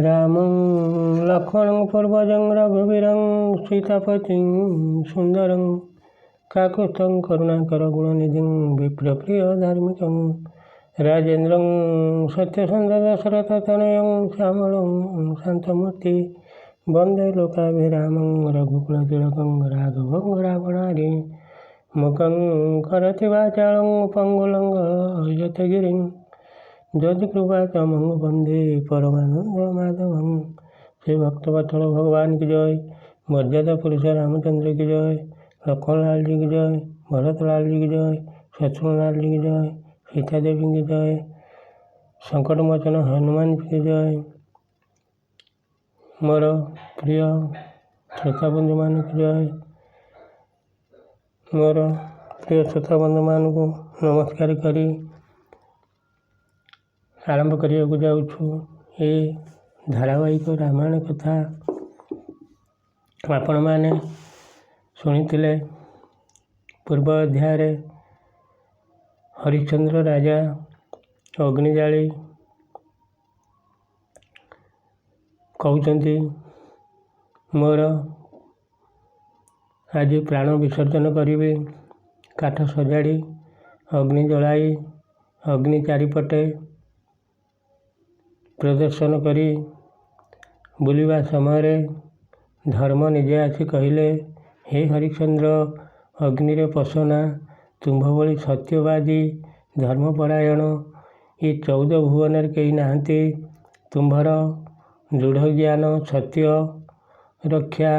रामं लक्ष्मणं पूर्वजं रघुवीरं सीतापतिं सुन्दरं काकुत्स्थं करुणाकरगुणनिधिं विप्रप्रियधार्मिकं राजेन्द्रं सत्यसन्धं दशरथतनयं श्यामलं शान्तमूर्ति वन्दे लोकाभिरामं रघुकुलतिलकं राघवं रावणारि मुखं करोति वाचालं पङ्गुलङ्घयते यदकृपातमं वन्दे परमानन्दमाधवं। श्री भक्तवत्सल भगवान की जय। मर्यादा पुरुष रामचंद्र की जय। लक्ष्मणलाल जी की जय। भरतलाल जी की जय। शत्रुलाल जी की जय। सीता देवी की जय। संकटमोचन हनुमान जी की जय। मोर प्रिय श्रोताबंधु मान की जय। मोर प्रिय श्रोताबंधु मान को नमस्कार करी आरंभ करने जाऊँ। ये धारावाहिक रामायण कथा आपण मैंने शुणिथिले पूर्व अध्याय हरिश्चंद्र राजा अग्नि जाली कहते मोर आज प्राण विसर्जन करी काठ सजाड़ी अग्नि जलाई अग्नि चारिपटे प्रदर्शन करी बुलिवा समय धर्म निजे आसी कहले हे हरिश्चंद्र अग्नि पसना तुम्भ भली सत्यवादी धर्मपरायण ये 14 भुवन कहीं नहांती तुम्भर दृढ़ ज्ञान सत्य रक्षा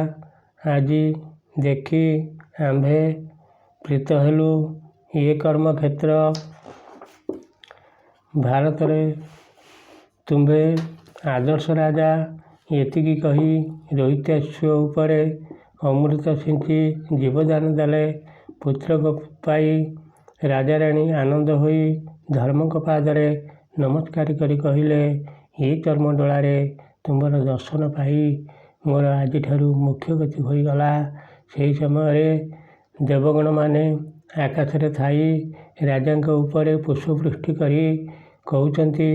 आज देखी आंभे प्रीत हेलु ये कर्म क्षेत्र भारत रे तुम्भे आदर्श राजा एतिकी कही रोहिताश्व उपरे अमृत सिंची जीवदान देले पुत्र पाई राजा राणी आनंद होई धर्मक पादरे नमस्कार करी कहले ये चर्मडोलारे तुम्हार दर्शन पाई मोर आज मुख्य गति होईगला। से समय देवगण माने आकाश रे थाई राजा उपरे पुष्पवृष्टि करी कहउचंती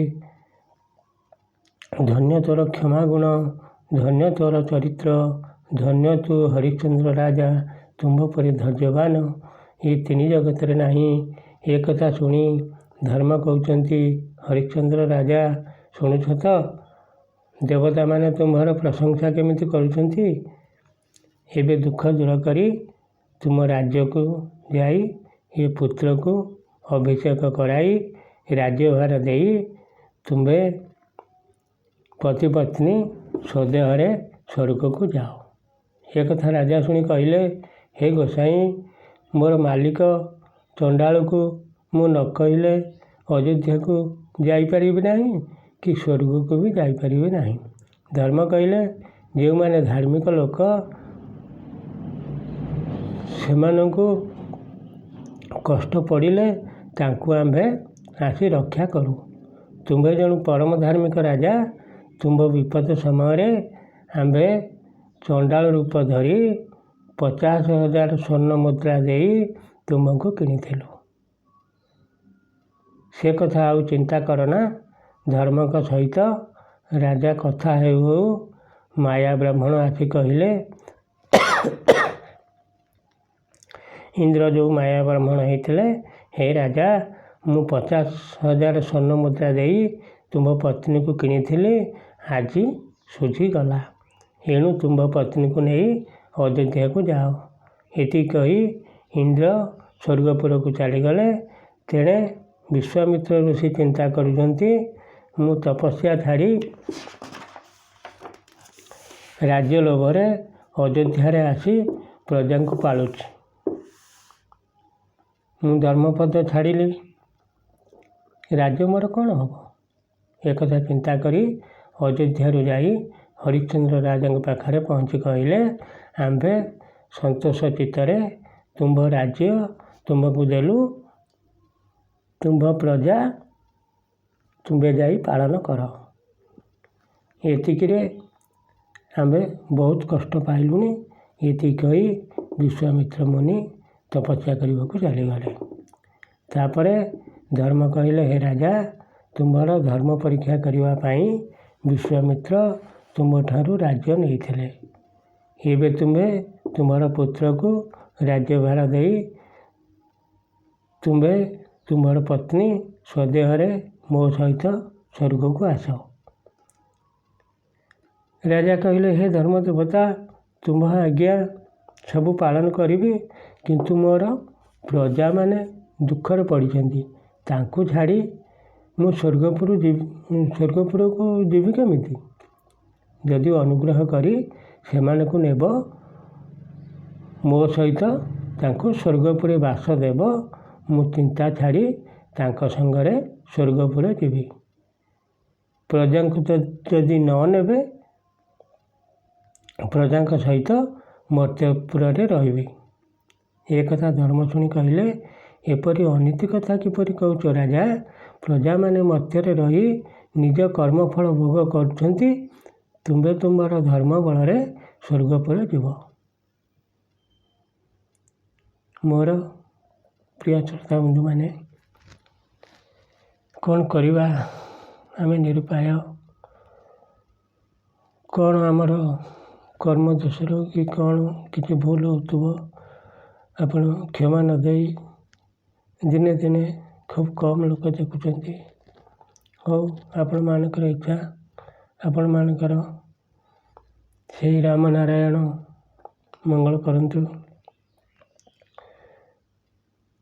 धन्य तोर क्षमा गुण धन्य तोर चरित्र धन्य तू हरिश्चंद्र राजा तुम्भ परि धैर्यवान ये 3 जगत रे नाही। एक कथा शुणी धर्म कहउचंती हरिश्चंद्र राजा शुणुछ तो देवता माने तुम्हार प्रशंसा केमिति करुचंती एबे दुख दूर करी तुम राज्य को जाई ये पुत्र को अभिषेक कराई राज्यभार देई तुम्हें पति पत्नी स्वदेहरे स्वर्ग को जाओ। एक कथा राजा शुणी कहले हे गोसाई मोर मालिक चंडाल को मु न कहले अयोध्या को जाईपारि नहीं कि स्वर्ग को भी जाईपारि नहीं। धर्म कहले जो माने धार्मिक लोक सेमानंकु कष्ट पड़िले तांकु आंभे आसी रक्षा करू। तुम्भे जणु परम धार्मिक राजा तुम्भ विपद समय आंभे चंडाल रूप धरी 50,000 स्वर्ण मुद्रा देई तुमको किणिथिलु। से कथा आउ चिंता करना धर्मक सहित राजा कथा हेउ माया ब्राह्मण आसी कहले इंद्र जो माया ब्राह्मण होते हे राजा मु 50,000 स्वर्ण मुद्रा देई तुम्भ पत्नी को किणिथिली आज सुझीगला एणु तुम्भ पत्नी को नहीं अयोध्या को जाओ। ये कही इंद्र स्वर्गपुर को चलीगले। तेणे विश्वामित्र ऋषि चिंता करुचंती मु तपस्या छाड़ी राज्य लोभरे अयोध्या आसी प्रजा को पालुची मु धर्मपद छाड़िली राज्य मोर कौन हम। एक कथा चिंता करी अयोध्या जाई हरिश्चंद्र राजा पाखरे पहुँची कहले आंभे संतोष चित्तरे तुम्भ राज्य तुमको देलु तुम्भ प्रजा तुम्भे जाई पालन कर। एतिकिरे आंभे बहुत कष्ट पाइलुनी। ये कही विश्वामित्र मुनि तपस्या करने को चलीगले। तापरे ଧର୍ମ କହିଲେ, ହେ ରାଜା, ତୁମର ଧର୍ମ ପରୀକ୍ଷା କରିବା ପାଇଁ ବିଶ୍ୱାମିତ୍ର ତୁମଠାରୁ ରାଜ୍ୟ ନେଇଥିଲେ। ଏବେ ତୁମେ ତୁମର ପୁତ୍ରକୁ ରାଜ୍ୟଭାର ଦେଇ ତୁମେ ତୁମର ପତ୍ନୀ ସ୍ୱଦେହରେ ମୋ ସହିତ ସ୍ୱର୍ଗକୁ ଆସ। ରାଜା କହିଲେ, ହେ ଧର୍ମଦେବତା, ତୁମ ଆଜ୍ଞା ସବୁ ପାଳନ କରିବି, କିନ୍ତୁ ମୋର ପ୍ରଜାମାନେ ଦୁଃଖରେ ପଡ଼ିଛନ୍ତି। ତାଙ୍କୁ ଛାଡ଼ି ମୁଁ ସ୍ୱର୍ଗପୁରକୁ ଯିବି କେମିତି? ଯଦି ଅନୁଗ୍ରହ କରି ସେମାନଙ୍କୁ ନେବ ମୋ ସହିତ ତାଙ୍କୁ ସ୍ୱର୍ଗପୁରେ ବାସ ଦେବ, ମୁଁ ଚିନ୍ତା ଛାଡ଼ି ତାଙ୍କ ସଙ୍ଗରେ ସ୍ୱର୍ଗପୁରେ ଯିବି। ପ୍ରଜାଙ୍କୁ ଯଦି ନ ନେବେ, ପ୍ରଜାଙ୍କ ସହିତ ମର୍ତ୍ତ୍ୟପୁରରେ ରହିବି। ଏ କଥା ଧର୍ମ ଶୁଣି କହିଲେ, ଏପରି ଅନୀତି କଥା କିପରି କହୁଛ ରାଜା? ପ୍ରଜାମାନେ ମର୍ତ୍ତ୍ୟରେ ରହି ନିଜ କର୍ମଫଳ ଭୋଗ କରୁଛନ୍ତି, ତୁମେ ତୁମର ଧର୍ମ ବଳରେ ସ୍ୱର୍ଗପୁରେ ଯିବ। ମୋର ପ୍ରିୟ ଶ୍ରୋତା ବନ୍ଧୁମାନେ, କ'ଣ କରିବା? ଆମେ ନିରୁପାୟ। କ'ଣ ଆମର କର୍ମ ଦୋଷରୁ କି କ'ଣ କିଛି ଭୁଲ ହେଉଥିବ, ଆପଣ କ୍ଷମା ନ ଦେଇ ଦିନେ ଦିନେ ଖୁବ୍ କମ୍ ଲୋକ ଦେଖୁଛନ୍ତି। ହଉ, ଆପଣମାନଙ୍କର ଇଚ୍ଛା, ଆପଣମାନଙ୍କର ସେଇ ରାମନାରାୟଣ ମଙ୍ଗଳ କରନ୍ତୁ।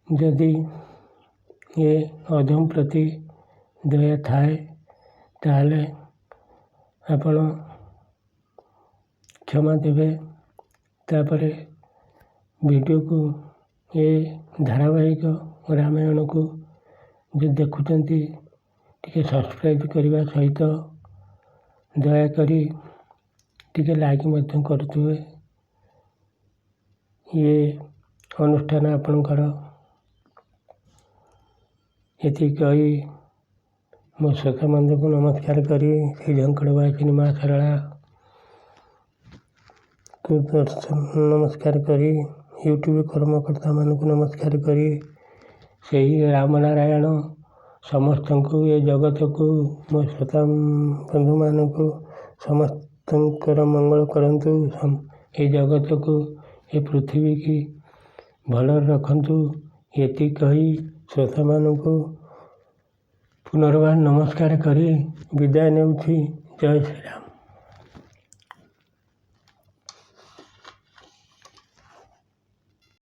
ଯଦି ଏ ଅଧମ ପ୍ରତି ଦୟା ଥାଏ, ତାହେଲେ ଆପଣ କ୍ଷମା ଦେବେ। ତାପରେ ଭିଡ଼ିଓକୁ, ଏ ଧାରାବାହିକ ରାମାୟଣକୁ ଯଦି ଦେଖୁଛନ୍ତି, ଟିକେ ସବସ୍କ୍ରାଇବ୍ କରିବା ସହିତ ଦୟାକରି ଟିକେ ଲାଇକ୍ ମଧ୍ୟ କରୁଥିବେ। ଇଏ ଅନୁଷ୍ଠାନ ଆପଣଙ୍କର। ଏତିକି କହି ମୋ ଶ୍ରୋତା ବନ୍ଧୁଙ୍କୁ ନମସ୍କାର କରି, ଶ୍ରୀ ଝଙ୍କଡ଼ବାସିନୀ ମା ଶାରଳାକୁ ନମସ୍କାର କରି, ୟୁଟ୍ୟୁବ୍ କର୍ମକର୍ତ୍ତାମାନଙ୍କୁ ନମସ୍କାର କରି, ସେହି ରାମନାରାୟଣ ସମସ୍ତଙ୍କୁ, ଏ ଜଗତକୁ, ମୋ ଶ୍ରୋତା ବନ୍ଧୁମାନଙ୍କୁ ସମସ୍ତଙ୍କର ମଙ୍ଗଳ କରନ୍ତୁ। ଏ ଜଗତକୁ, ଏ ପୃଥିବୀକି ଭଲରେ ରଖନ୍ତୁ। ଏତିକି କହି ଶ୍ରୋତାମାନଙ୍କୁ ପୁନର୍ବାର ନମସ୍କାର କରି ବିଦାୟ ନେଉଛି। ଜୟ ଶ୍ରୀରାମ।